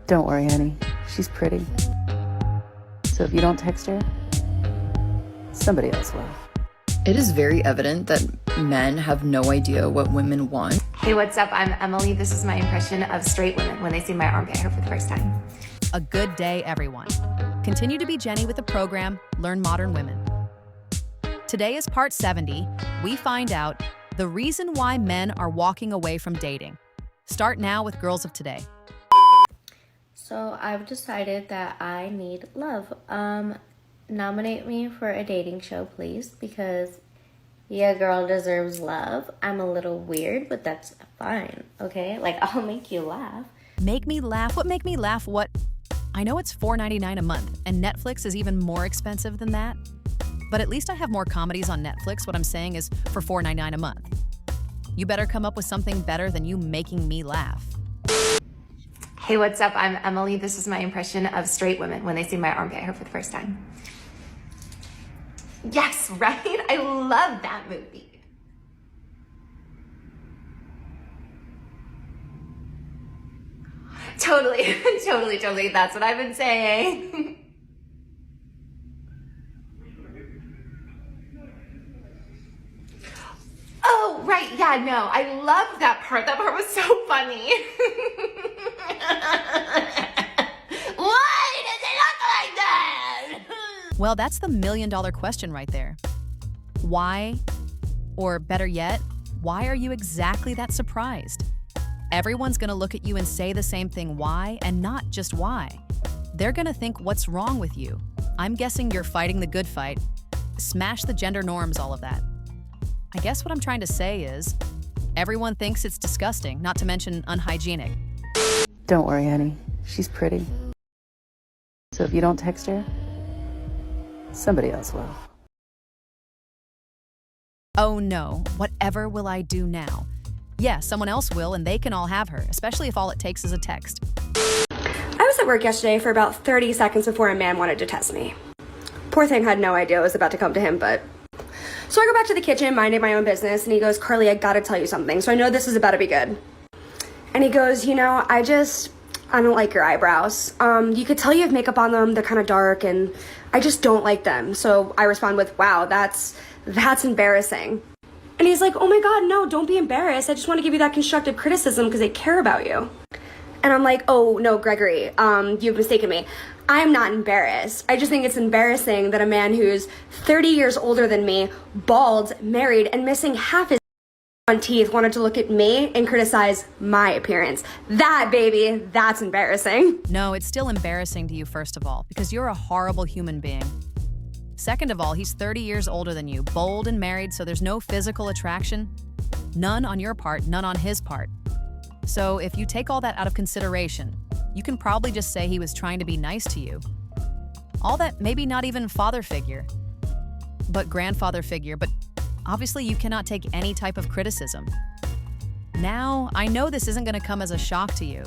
Don't worry, honey. She's pretty. So if you don't text her, somebody else will. It is very evident that men have no idea what women want. Hey, what's up? I'm Emily. This is my impression of straight women when they see my armpit hair for the first time. A good day, everyone. Continue to be Jenny with the program Learn Modern Women. Today is part 70. We find out the reason why men are walking away from dating. Start now with Girls of Today. So I've decided that I need love. Nominate me for a dating show, please, because your girl deserves love. I'm a little weird, but that's fine, okay? Like, I'll make you laugh. Make me laugh? What make me laugh? What? I know it's $4.99 a month, and Netflix is even more expensive than that. But at least I have more comedies on Netflix. What I'm saying is for $4.99 a month. You better come up with something better than you making me laugh. Hey, what's up? I'm Emily. This is my impression of straight women when they see my armpit hair for the first time. Yes, right? I love that movie. Totally, totally. That's what I've been saying. Oh, right. Yeah, no. I love that part. That part was so funny. Why does it look like that? Well, that's the million-dollar question right there. Why, or better yet, why are you exactly that surprised? Everyone's gonna look at you and say the same thing, why, and not just why. They're gonna think, what's wrong with you? I'm guessing you're fighting the good fight. Smash the gender norms, all of that. I guess what I'm trying to say is, everyone thinks it's disgusting, not to mention unhygienic. Don't worry, honey. She's pretty. So if you don't text her, somebody else will. Oh no, whatever will I do now? Yeah, someone else will, and they can all have her, especially if all it takes is a text. I was at work yesterday for about 30 seconds before a man wanted to test me. Poor thing had no idea it was about to come to him, but... So I go back to the kitchen, minding my own business, and he goes, Carly, I gotta tell you something, so I know this is about to be good. And he goes, I don't like your eyebrows. You could tell you have makeup on them, they're kind of dark, and I just don't like them. So I respond with, wow, that's embarrassing. And he's like, oh my God, no, don't be embarrassed. I just want to give you that constructive criticism because I care about you. And I'm like, oh no, Gregory, you've mistaken me. I'm not embarrassed. I just think it's embarrassing that a man who's 30 years older than me, bald, married, and missing half his teeth wanted to look at me and criticize my appearance. That, baby, that's embarrassing. No, it's still embarrassing to you, first of all, because you're a horrible human being. Second of all, he's 30 years older than you, bold and married, so there's no physical attraction. None on your part, none on his part. So if you take all that out of consideration, you can probably just say he was trying to be nice to you. All that, maybe not even father figure, but grandfather figure, but obviously you cannot take any type of criticism. Now, I know this isn't gonna come as a shock to you,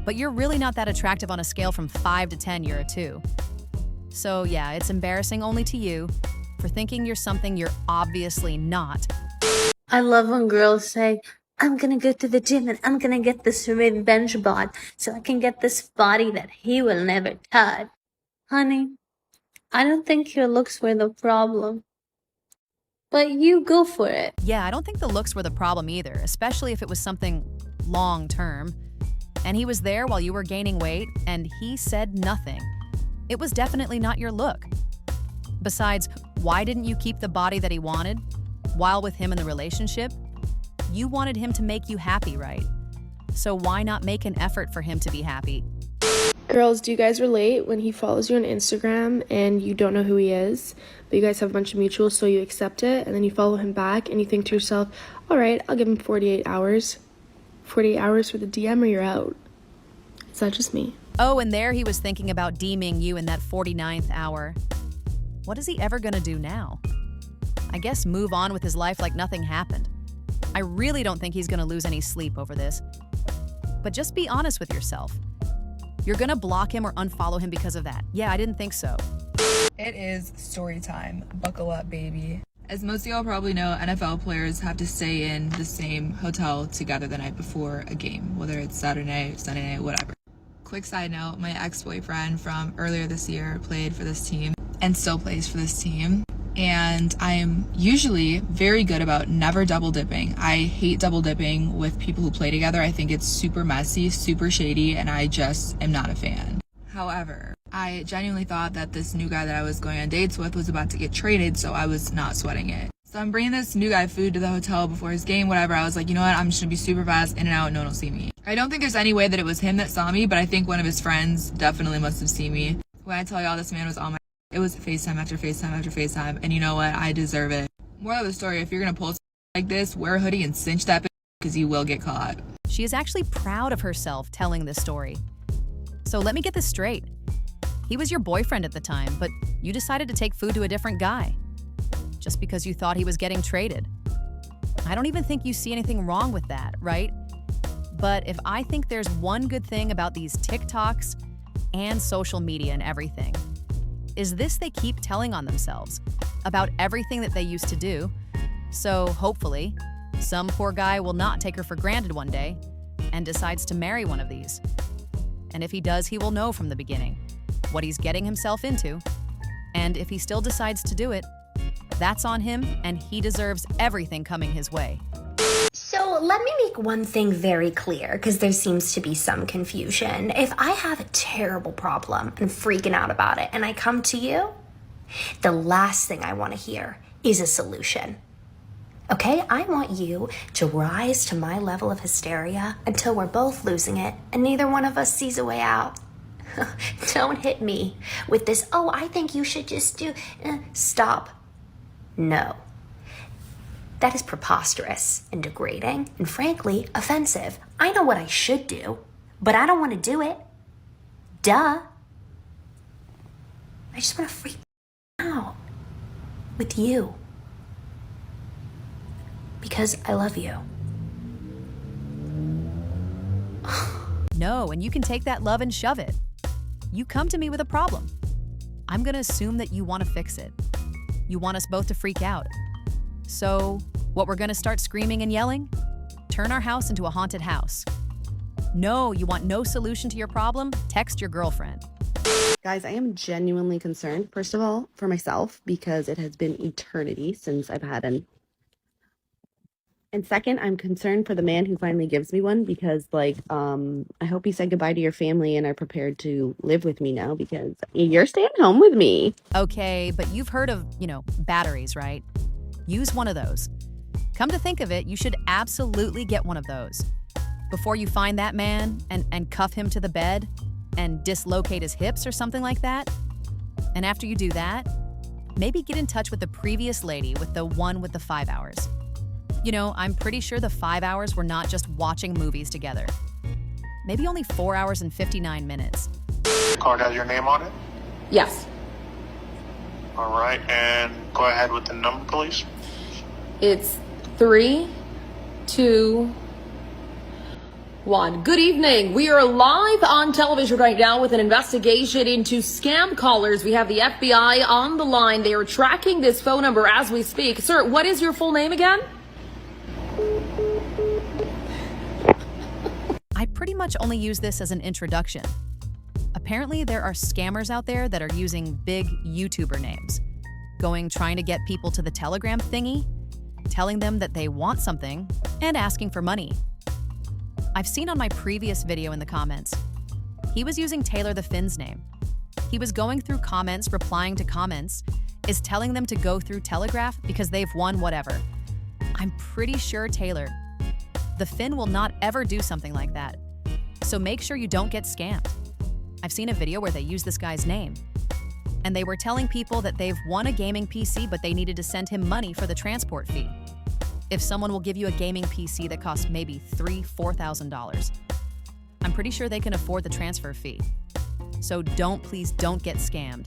but you're really not that attractive on a scale from 5 to 10, you're a 2. So yeah, it's embarrassing only to you for thinking you're something you're obviously not. I love when girls say, I'm gonna go to the gym and I'm gonna get this revenge bod so I can get this body that he will never touch. Honey, I don't think your looks were the problem. But you go for it. Yeah, I don't think the looks were the problem either, especially if it was something long-term. And he was there while you were gaining weight, and he said nothing. It was definitely not your look. Besides, why didn't you keep the body that he wanted while with him in the relationship? You wanted him to make you happy, right? So why not make an effort for him to be happy? Girls, do you guys relate when he follows you on Instagram and you don't know who he is, but you guys have a bunch of mutuals, so you accept it, and then you follow him back and you think to yourself, all right, I'll give him 48 hours. 48 hours for the DM or you're out. It's not just me. Oh, and there he was thinking about DMing you in that 49th hour. What is he ever gonna do now? I guess move on with his life like nothing happened. I really don't think he's gonna lose any sleep over this. But just be honest with yourself. You're gonna block him or unfollow him because of that. Yeah, I didn't think so. It is story time. Buckle up, baby. As most of y'all probably know, NFL players have to stay in the same hotel together the night before a game, whether it's Saturday night, Sunday night, whatever. Quick side note, my ex-boyfriend from earlier this year played for this team and still plays for this team. And I am usually very good about never double dipping. I hate double dipping with people who play together. I think it's super messy, super shady, and I just am not a fan. However, I genuinely thought that this new guy that I was going on dates with was about to get traded, so I was not sweating it. So I'm bringing this new guy food to the hotel before his game, whatever. I was like, you know what? I'm just gonna be super fast, in and out, no one will see me. I don't think there's any way that it was him that saw me, but I think one of his friends definitely must have seen me. When I tell y'all this man was on my... It was FaceTime after FaceTime after FaceTime, and you know what? I deserve it. Moral of the story, if you're gonna pull like this, wear a hoodie and cinch that bitch, because you will get caught. She is actually proud of herself telling this story. So let me get this straight. He was your boyfriend at the time, but you decided to take food to a different guy just because you thought he was getting traded. I don't even think you see anything wrong with that, right? But if I think there's one good thing about these TikToks and social media and everything, is this they keep telling on themselves about everything that they used to do. So hopefully, some poor guy will not take her for granted one day and decides to marry one of these. And if he does, he will know from the beginning what he's getting himself into. And if he still decides to do it, that's on him, and he deserves everything coming his way. So let me make one thing very clear, because there seems to be some confusion. If I have a terrible problem and freaking out about it, and I come to you, the last thing I want to hear is a solution. Okay, I want you to rise to my level of hysteria until we're both losing it and neither one of us sees a way out. Don't hit me with this, oh, I think you should just do... Stop. No. That is preposterous and degrading and frankly offensive. I know what I should do, but I don't want to do it. Duh. I just want to freak out with you. Because I love you. No, and you can take that love and shove it. You come to me with a problem. I'm gonna assume that you want to fix it. You want us both to freak out. So, what we're gonna start screaming and yelling? Turn our house into a haunted house. No, you want no solution to your problem? Text your girlfriend. Guys, I am genuinely concerned, first of all, for myself, because it has been eternity since I've had an... And second, I'm concerned for the man who finally gives me one, because, like, I hope you said goodbye to your family and are prepared to live with me now, because you're staying home with me. Okay, but you've heard of, batteries, right? Use one of those. Come to think of it, you should absolutely get one of those. Before you find that man and cuff him to the bed and dislocate his hips or something like that. And after you do that, maybe get in touch with the previous lady with the one with the 5 hours. I'm pretty sure the 5 hours were not just watching movies together. Maybe only 4 hours and 59 minutes. Card has your name on it? Yes. All right, and go ahead with the number, please. It's 3, 2, 1. Good evening. We are live on television right now with an investigation into scam callers. We have the FBI on the line. They are tracking this phone number as we speak. Sir, what is your full name again? I pretty much only use this as an introduction. Apparently, there are scammers out there that are using big YouTuber names, trying to get people to the Telegram thingy, telling them that they want something, and asking for money. I've seen on my previous video in the comments, he was using Taylor the Finn's name. He was going through comments, replying to comments, is telling them to go through Telegraph because they've won whatever. I'm pretty sure Taylor, the Finn, will not ever do something like that. So make sure you don't get scammed. I've seen a video where they use this guy's name, and they were telling people that they've won a gaming PC, but they needed to send him money for the transport fee. If someone will give you a gaming PC that costs maybe $3,000–$4,000, I'm pretty sure they can afford the transfer fee. So please don't get scammed.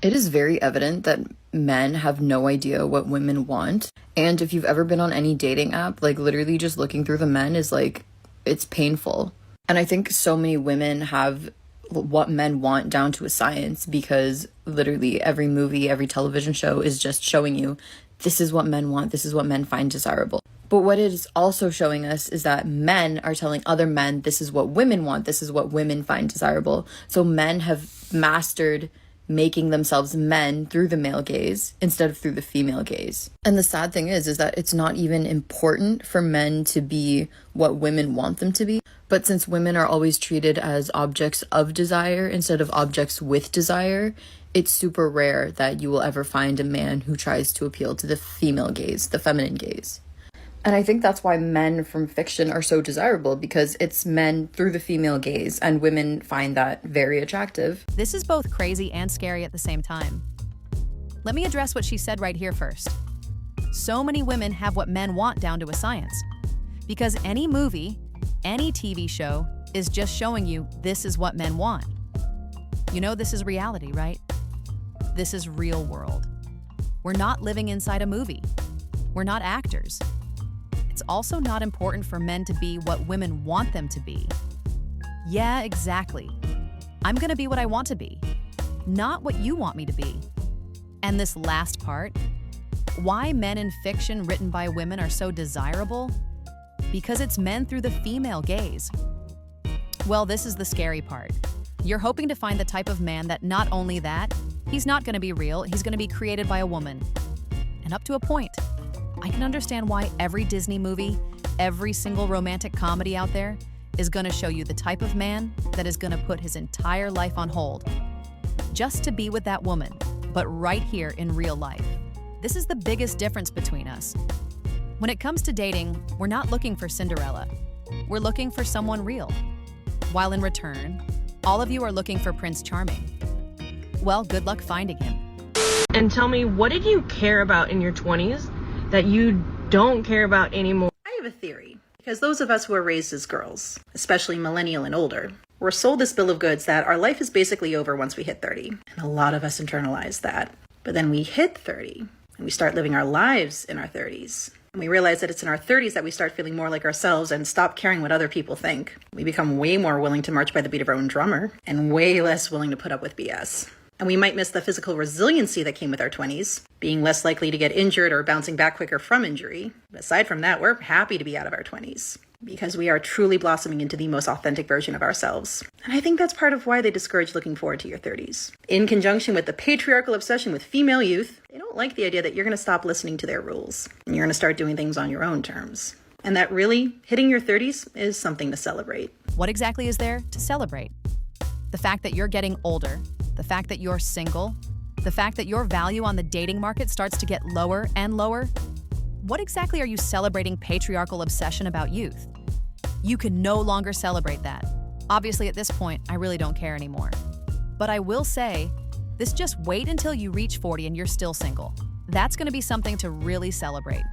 It is very evident that men have no idea what women want. And if you've ever been on any dating app, literally just looking through the men is it's painful. And I think so many women have what men want down to a science, because literally every movie, every television show is just showing you this is what men want, this is what men find desirable. But what it is also showing us is that men are telling other men, this is what women want, this is what women find desirable. So men have mastered making themselves men through the male gaze instead of through the female gaze. And the sad thing is that it's not even important for men to be what women want them to be. But since women are always treated as objects of desire instead of objects with desire, it's super rare that you will ever find a man who tries to appeal to the female gaze, the feminine gaze. And I think that's why men from fiction are so desirable, because it's men through the female gaze, and women find that very attractive. This is both crazy and scary at the same time. Let me address what she said right here first. So many women have what men want down to a science. Because any movie, any TV show is just showing you this is what men want. You know this is reality, right? This is real world. We're not living inside a movie. We're not actors. It's also not important for men to be what women want them to be. Yeah, exactly. I'm gonna be what I want to be, not what you want me to be. And this last part, why men in fiction written by women are so desirable? Because it's men through the female gaze. Well, this is the scary part. You're hoping to find the type of man that not only that, he's not gonna be real, he's gonna be created by a woman. And up to a point. I can understand why every Disney movie, every single romantic comedy out there is gonna show you the type of man that is gonna put his entire life on hold just to be with that woman, but right here in real life. This is the biggest difference between us. When it comes to dating, we're not looking for Cinderella. We're looking for someone real. While in return, all of you are looking for Prince Charming. Well, good luck finding him. And tell me, what did you care about in your 20s that you don't care about anymore? I have a theory, because those of us who are raised as girls, especially millennial and older, were sold this bill of goods that our life is basically over once we hit 30. And a lot of us internalize that. But then we hit 30, and we start living our lives in our 30s. And we realize that it's in our 30s that we start feeling more like ourselves and stop caring what other people think. We become way more willing to march by the beat of our own drummer, and way less willing to put up with BS. And we might miss the physical resiliency that came with our 20s, being less likely to get injured or bouncing back quicker from injury. But aside from that, we're happy to be out of our 20s because we are truly blossoming into the most authentic version of ourselves. And I think that's part of why they discourage looking forward to your 30s. In conjunction with the patriarchal obsession with female youth, they don't like the idea that you're going to stop listening to their rules and you're going to start doing things on your own terms. And that really, hitting your 30s is something to celebrate. What exactly is there to celebrate? The fact that you're getting older, the fact that you're single, the fact that your value on the dating market starts to get lower and lower? What exactly are you celebrating patriarchal obsession about youth? You can no longer celebrate that. Obviously, at this point, I really don't care anymore. But I will say, just wait until you reach 40 and you're still single. That's gonna be something to really celebrate.